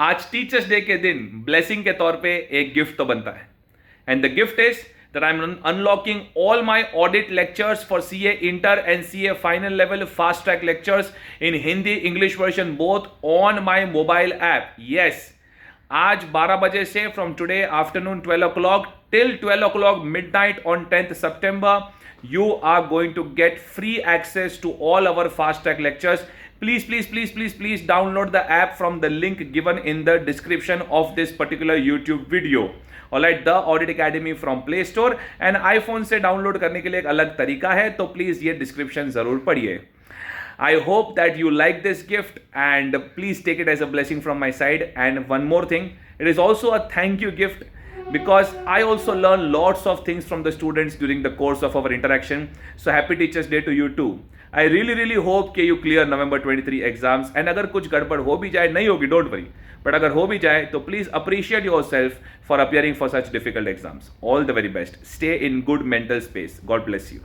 आज teachers day के दिन ब्लेसिंग के तौर पे एक गिफ्ट तो बनता है and the gift is that I'm unlocking all my audit lectures for CA Inter and CA Final Level Fast Track lectures in Hindi English version both on my mobile app. Yes, आज 12 बजे से from today afternoon 12 o'clock till 12 o'clock midnight on 10th September, you are going to get free access to all our fast track lectures. Please download the app from the link given in the description of this particular YouTube video. Alright, the audit academy from play store and iPhone से download करने के लिए एक अलग तरीका है, तो please ये डिस्क्रिप्शन जरूर पढ़िए. I hope that you like this gift and please take it as a blessing from my side. And one more thing, it is also a thank you gift because I also learn lots of things from the students during the course of our interaction. So happy Teachers Day to you too. I really hope कि you clear November 23 exams and अगर कुछ गड़बड़ हो भी जाए, नहीं होगी don't worry, but अगर हो भी जाए तो please appreciate yourself for appearing for such difficult exams. All the very best. Stay in good mental space. God bless you.